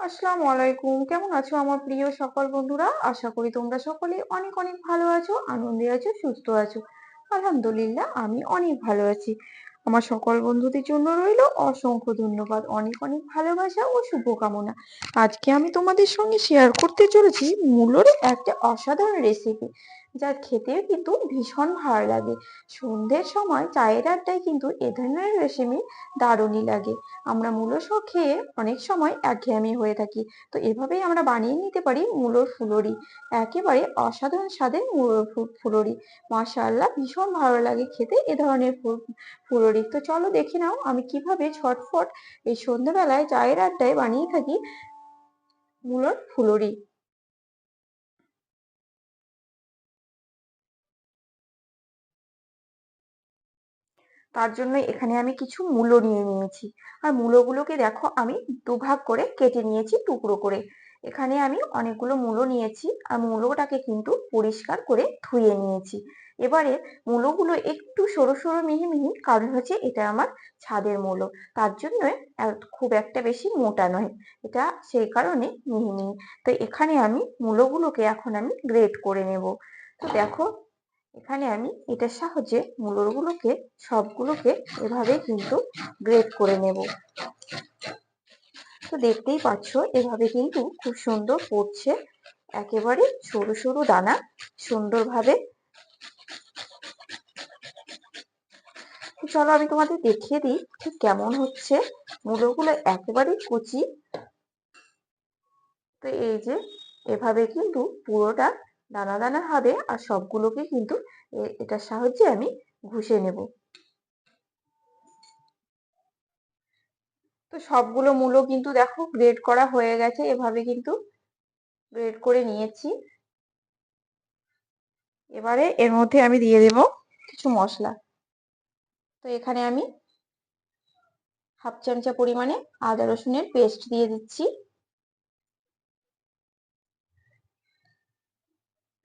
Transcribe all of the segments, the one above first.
আসসালামু আলাইকুম। কেমন আছো আমার প্রিয় সকল বন্ধুরা? আশা করি তোমরা সকলে অনেক অনেক ভালো আছো, আনন্দে আছো, সুস্থ আছো। আলহামদুলিল্লাহ আমি অনেক ভালো আছি। আমার সকল বন্ধুদের জন্য রইল অসংখ্য ধন্যবাদ, অনেক অনেক ভালোবাসা ও শুভকামনা। আজকে আমি তোমাদের সঙ্গে শেয়ার করতে চলেছি মূলোর একটা অসাধারণ রেসিপি, যা খেতে কিন্তু ভীষণ ভালো লাগে। সন্ধ্যের সময় চায়ের আড্ডায় কিন্তু এ ধরনের রেসিপি দারুণই লাগে। আমরা মূলো শাক খেয়ে অনেক সময় একঘেয়েমি হয়ে থাকি, তো এভাবেই আমরা বানিয়ে নিতে পারি মূলোর ফুলুরি। একেবারে অসাধারণ স্বাদের মূলোর ফুলুরি। মাশাআল্লাহ, ভীষণ ভালো লাগে খেতে এ ধরনের ফুলুরি। তো চলো দেখে নাও আমি কিভাবে ঝটফট এই সন্ধ্যেবেলায় চায়ের আড্ডায় বানিয়ে থাকি মূলোর ফুলুরি। তার জন্য এখানে আমি কিছু মূলো নিয়ে নিয়েছি। আর মূলোগুলোকে দেখো আমি দুভাগ করে কেটে নিয়েছি, টুকরো করে। এখানে আমি অনেকগুলো মূলো নিয়েছি আর মূলোটাকে কিন্তু পরিষ্কার করে ধুয়ে নিয়েছি। এবারে মূলোগুলো একটু সরু সরু মিহি মিহি, কারণ হচ্ছে এটা আমার ছাদের মূলো। তার জন্য খুব একটা বেশি মোটা নয় এটা, সেই কারণে মিহি মিহি। তো এখানে আমি মূলোগুলোকে এখন আমি গ্রেট করে নেব। তো দেখো এখানে আমি এটার সাহায্যে মূলগুলোকে সবগুলোকে এভাবে কিন্তু গ্রেট করে নেব। তো দেখতেই পাচ্ছ এভাবে কিন্তু খুব সুন্দর পড়ছে, একেবারে সরু সরু দানা সুন্দরভাবে। চলো আমি তোমাদের দেখিয়ে দিই ঠিক কেমন হচ্ছে। মূলগুলো একেবারে কুচি। তো এই যে এভাবে কিন্তু পুরোটা দানা দানা হবে, আর সবগুলোকে কিন্তু এটার সাহায্যে আমি ঘষে নেব। তো সবগুলো মূলো কিন্তু দেখো গ্রেড করা হয়ে গেছে, এভাবে কিন্তু গ্রেড করে নিয়েছি। এবারে এর মধ্যে আমি দিয়ে দেব কিছু মশলা। তো এখানে আমি হাফ চামচা পরিমাণে আদা রসুনের পেস্ট দিয়ে দিচ্ছি।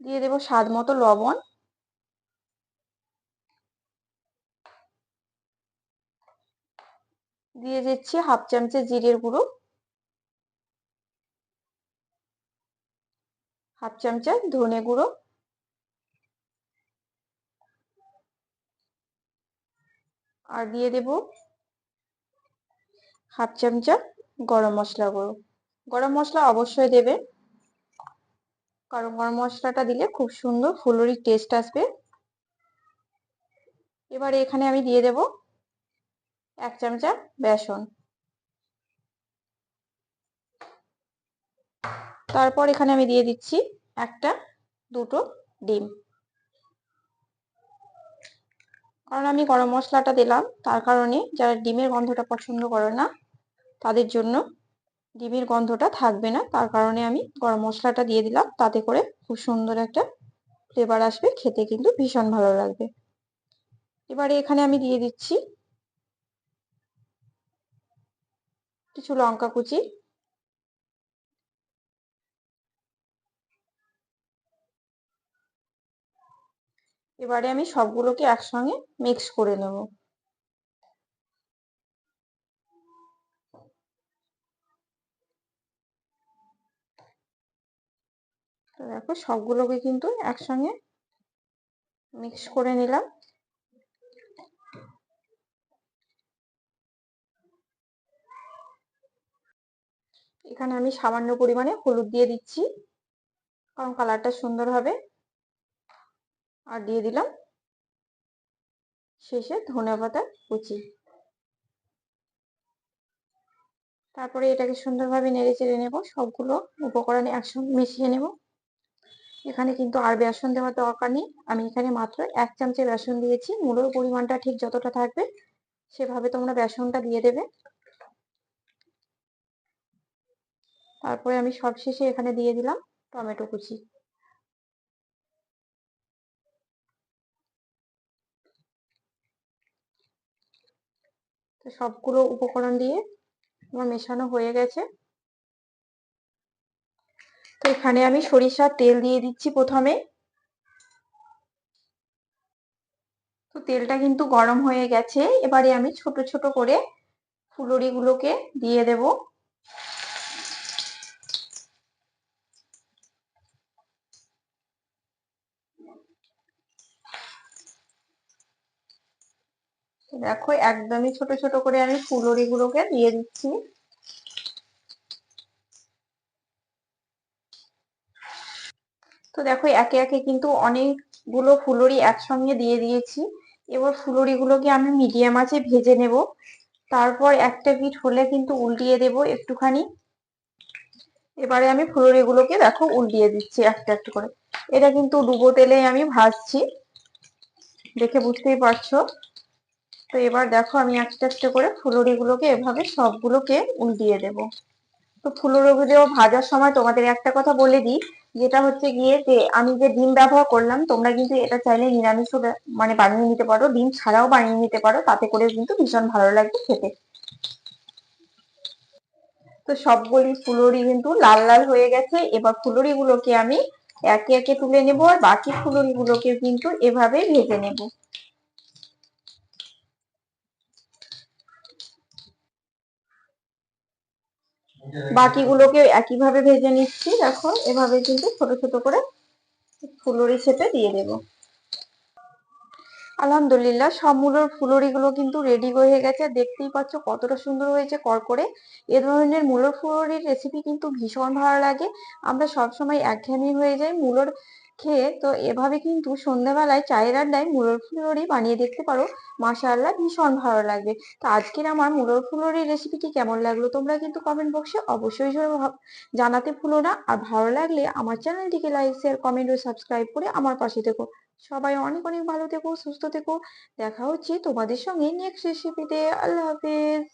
দিয়ে দেব স্বাদ মতো লবণ। দিয়ে দিচ্ছি হাফ চামচা জিরের গুঁড়ো, হাফ চামচা ধনে গুঁড়ো, আর দিয়ে দেব হাফ চামচা গরম মশলা গুঁড়ো। গরম মশলা অবশ্যই দেবে, কারণ গরম মশলাটা দিলে খুব সুন্দর ফুলুরির টেস্ট আসবে। এবারে এখানে আমি দিয়ে দেব এক চামচা বেসন। তারপর এখানে আমি দিয়ে দিচ্ছি একটা দুটো ডিম। কারণ আমি গরম মশলাটা দিলাম, তার কারণে যারা ডিমের গন্ধটা পছন্দ করে না তাদের জন্য ডিমের গন্ধটা থাকবে না, তার কারণে আমি গরম মশলাটা দিয়ে দিলাম। তাতে করে খুব সুন্দর একটা ফ্লেভার আসবে, খেতে কিন্তু ভীষণ ভালো লাগবে। এবারে এখানে আমি দিয়ে দিচ্ছি কিছু লঙ্কা কুচি। এবারে আমি সবগুলোকে একসঙ্গে মিক্স করে নেব। তো দেখো সবগুলোকে কিন্তু একসঙ্গে মিক্স করে নিলাম। এখানে আমি সামান্য পরিমাণে হলুদ দিয়ে দিচ্ছি, কারণ কালারটা সুন্দর হবে। আর দিয়ে দিলাম শেষে ধনেপাতা কুচি। তারপরে এটাকে সুন্দরভাবে নেড়ে চেড়ে নেব, সবগুলো উপকরণে একসঙ্গে মিশিয়ে নেব। এখানে কিন্তু আর বেসন দেওয়ার দরকার নেই, আমি এখানে মাত্র এক চামচে বেসন দিয়েছি। মূলোর পরিমাণটা ঠিক যতটা থাকবে সেভাবে তোমরা বেসনটা দিয়ে দেবে। তারপরে আমি সবশেষে এখানে দিয়ে দিলাম টমেটো কুচি। তো সবগুলো উপকরণ দিয়ে আমার মেশানো হয়ে গেছে। তো এখানে আমি সরিষার তেল দিয়ে দিচ্ছি প্রথমে। তো তেলটা কিন্তু গরম হয়ে গেছে, এবারে আমি ছোট ছোট করে ফুলুরি গুলোকে দিয়ে দেব। দেখো একদমই ছোট ছোট করে আমি ফুলুরি গুলোকে দিয়ে দিচ্ছি। তো দেখো একে একে কিন্তু অনেকগুলো ফুলুরি একসঙ্গে দিয়ে দিয়েছি। এবার ফুলুরি গুলোকে আমি মিডিয়াম আঁচে ভেজে নেব। তারপর একটা পিঠ হলে কিন্তু উল্টিয়ে দেব একটুখানি। এবারে আমি ফুলুরি গুলোকে দেখো উল্টিয়ে দিচ্ছি একটা একটা করে। এটা কিন্তু ডুবো তেলে আমি ভাজছি, দেখে বুঝতেই পারছো। তো এবার দেখো আমি একটা একটা করে ফুলুরি গুলোকে এভাবে সবগুলোকে উল্টিয়ে দেব। তো ফুলকপিগুলো ভাজার সময় তোমাদের একটা কথা বলে দিই, যেটা হচ্ছে গিয়ে যে আমি যে ডিম ব্যবহার করলাম, তোমরা কিন্তু এটা চাইলে নিরামিষও মানে বানিয়ে নিতে পারো, ডিম ছাড়াও বানিয়ে নিতে পারো, তাতে করে কিন্তু ভীষণ ভালো লাগবে খেতে। তো সবগুলি ফুলুরি কিন্তু লাল লাল হয়ে গেছে। এবার ফুলুরি গুলোকে আমি একে একে তুলে নেব, আর বাকি ফুলুরি গুলোকে কিন্তু এভাবে ভেজে নেব। বাকিগুলোকে একইভাবে ভেজে নিচ্ছি। দেখো এভাবে কিন্তু ছোট ছোট করে ফুলুরি শেপে দিয়ে দেবো। আলহামদুলিল্লাহ সব মূলোর ফুলুরি গুলো কিন্তু রেডি হয়ে গেছে, দেখতেই পাচ্ছ কতটা সুন্দর হয়েছে করকরে। এ ধরনের মূলোর ফুলুরির রেসিপি কিন্তু ভীষণ ভালো লাগে। আমরা সব সময় একঘেয়েমি হয়ে যাই মূলোর খেয়ে, তো এভাবে কিন্তু সন্ধ্যাবেলায় চায়ের আড্ডায় মূলোর ফুলুরি বানিয়ে দেখতে পারো। মাশাআল্লাহ ভীষণ ভালো লাগবে। তো আজকের আমার মূলোর ফুলুরির রেসিপিটি কেমন লাগলো তোমরা কিন্তু কমেন্ট বক্সে অবশ্যই জানাতে ভুলো না। আর ভালো লাগলে আমার চ্যানেলটিকে লাইক শেয়ার কমেন্ট ও সাবস্ক্রাইব করে আমার পাশে থেকো। সবাই অনেক অনেক ভালো থেকো, সুস্থ থেকো। দেখা হচ্ছে তোমাদের সঙ্গে নেক্সট রেসিপিতে। আল্লাহ হাফেজ।